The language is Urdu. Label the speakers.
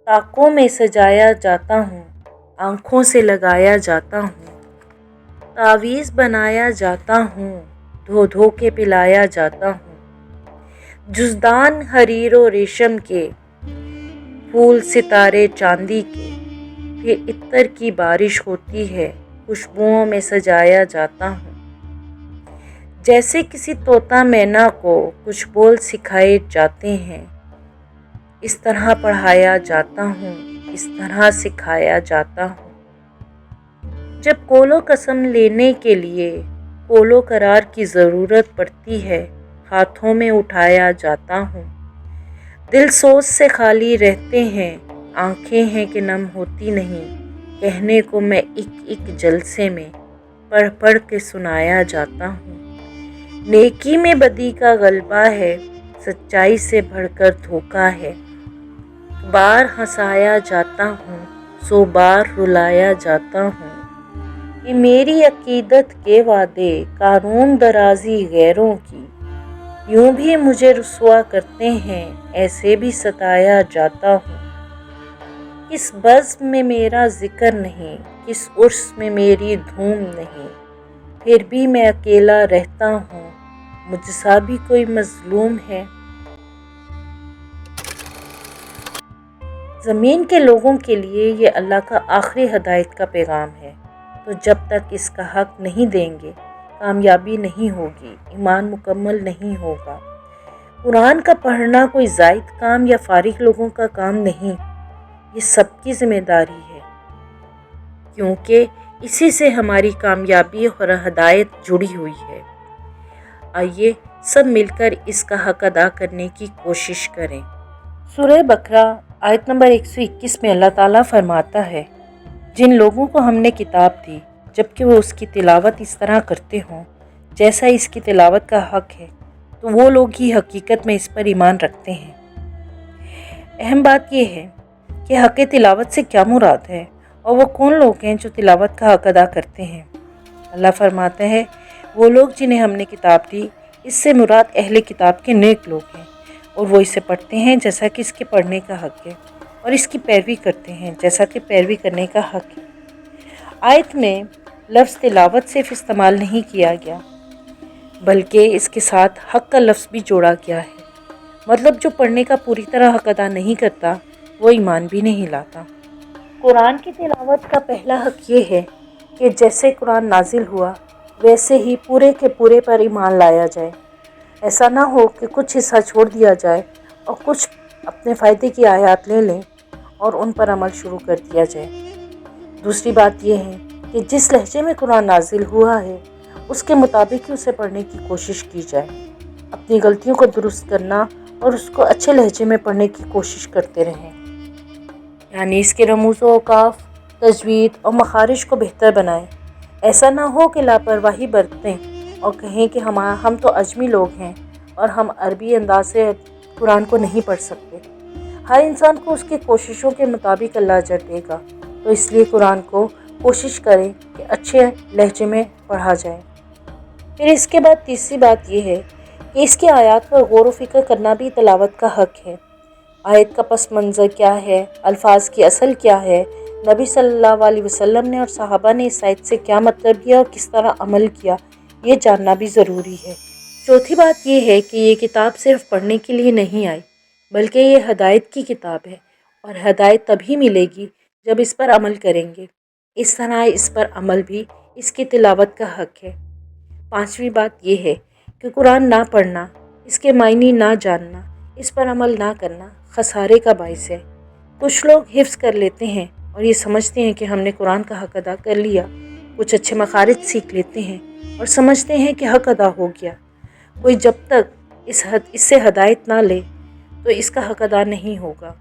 Speaker 1: طاقوں میں سجایا جاتا ہوں، آنکھوں سے لگایا جاتا ہوں، تعویذ بنایا جاتا ہوں، دھو دھو کے پلایا جاتا ہوں، جزدان حریر و ریشم کے، پھول ستارے چاندی کے، پھر عطر کی بارش ہوتی ہے، خوشبوؤں میں سجایا جاتا ہوں، جیسے کسی طوطا مینا کو کچھ بول سکھائے جاتے ہیں، اس طرح پڑھایا جاتا ہوں، اس طرح سکھایا جاتا ہوں۔ جب قول و قسم لینے کے لیے قول و قرار کی ضرورت پڑتی ہے، ہاتھوں میں اٹھایا جاتا ہوں، دل سوز سے خالی رہتے ہیں، آنکھیں ہیں کہ نم ہوتی نہیں، کہنے کو میں ایک ایک جلسے میں پڑھ پڑھ کے سنایا جاتا ہوں۔ نیکی میں بدی کا غلبہ ہے، سچائی سے بڑھ کر دھوکا ہے، بار ہنسایا جاتا ہوں، 100 بار رلایا جاتا ہوں۔ یہ میری عقیدت کے وعدے، قارون درازی غیروں کی، یوں بھی مجھے رسوا کرتے ہیں، ایسے بھی ستایا جاتا ہوں۔ کس بزم میں میرا ذکر نہیں، کس عرس میں میری دھوم نہیں، پھر بھی میں اکیلا رہتا ہوں، مجھ سا بھی کوئی مظلوم ہے۔ زمین کے لوگوں کے لیے یہ اللہ کا آخری ہدایت کا پیغام ہے، تو جب تک اس کا حق نہیں دیں گے، کامیابی نہیں ہوگی، ایمان مکمل نہیں ہوگا۔ قرآن کا پڑھنا کوئی زائد کام یا فارغ لوگوں کا کام نہیں، یہ سب کی ذمہ داری ہے، کیونکہ اسی سے ہماری کامیابی اور ہدایت جڑی ہوئی ہے۔ آئیے سب مل کر اس کا حق ادا کرنے کی کوشش کریں۔ سورہ بقرہ آیت نمبر 121 میں اللہ تعالیٰ فرماتا ہے، جن لوگوں کو ہم نے کتاب دی جبکہ وہ اس کی تلاوت اس طرح کرتے ہوں جیسا اس کی تلاوت کا حق ہے، تو وہ لوگ ہی حقیقت میں اس پر ایمان رکھتے ہیں۔ اہم بات یہ ہے کہ حق تلاوت سے کیا مراد ہے اور وہ کون لوگ ہیں جو تلاوت کا حق ادا کرتے ہیں۔ اللہ فرماتا ہے، وہ لوگ جنہیں ہم نے کتاب دی، اس سے مراد اہل کتاب کے نیک لوگ ہیں، اور وہ اسے پڑھتے ہیں جیسا کہ اس کے پڑھنے کا حق ہے، اور اس کی پیروی کرتے ہیں جیسا کہ پیروی کرنے کا حق ہے۔ آیت میں لفظ تلاوت صرف استعمال نہیں کیا گیا، بلکہ اس کے ساتھ حق کا لفظ بھی جوڑا گیا ہے، مطلب جو پڑھنے کا پوری طرح حق ادا نہیں کرتا، وہ ایمان بھی نہیں لاتا۔ قرآن کی تلاوت کا پہلا حق یہ ہے کہ جیسے قرآن نازل ہوا ویسے ہی پورے کے پورے پر ایمان لایا جائے۔ ایسا نہ ہو کہ کچھ حصہ چھوڑ دیا جائے اور کچھ اپنے فائدے کی آیات لے لیں اور ان پر عمل شروع کر دیا جائے۔ دوسری بات یہ ہے کہ جس لہجے میں قرآن نازل ہوا ہے اس کے مطابق ہی اسے پڑھنے کی کوشش کی جائے، اپنی غلطیوں کو درست کرنا اور اس کو اچھے لہجے میں پڑھنے کی کوشش کرتے رہیں، یعنی اس کے رموز و اوقاف، تجوید اور مخارج کو بہتر بنائیں۔ ایسا نہ ہو کہ لاپرواہی برتیں اور کہیں کہ ہم تو عجمی لوگ ہیں اور ہم عربی انداز سے قرآن کو نہیں پڑھ سکتے۔ ہر انسان کو اس کی کوششوں کے مطابق اللہ اجر دے گا، تو اس لیے قرآن کو کوشش کریں کہ اچھے لہجے میں پڑھا جائے۔ پھر اس کے بعد تیسری بات یہ ہے کہ اس کی آیات پر غور و فکر کرنا بھی تلاوت کا حق ہے۔ آیت کا پس منظر کیا ہے، الفاظ کی اصل کیا ہے، نبی صلی اللہ علیہ وسلم نے اور صحابہ نے اس آیت سے کیا مطلب لیا اور کس طرح عمل کیا، یہ جاننا بھی ضروری ہے۔ چوتھی بات یہ ہے کہ یہ کتاب صرف پڑھنے کے لیے نہیں آئی، بلکہ یہ ہدایت کی کتاب ہے، اور ہدایت تبھی ملے گی جب اس پر عمل کریں گے۔ اس طرح اس پر عمل بھی اس کی تلاوت کا حق ہے۔ پانچویں بات یہ ہے کہ قرآن نہ پڑھنا، اس کے معنی نہ جاننا، اس پر عمل نہ کرنا خسارے کا باعث ہے۔ کچھ لوگ حفظ کر لیتے ہیں اور یہ سمجھتے ہیں کہ ہم نے قرآن کا حق ادا کر لیا، کچھ اچھے مخارج سیکھ لیتے ہیں اور سمجھتے ہیں کہ حق ادا ہو گیا۔ کوئی جب تک اس سے ہدایت نہ لے تو اس کا حق ادا نہیں ہوگا۔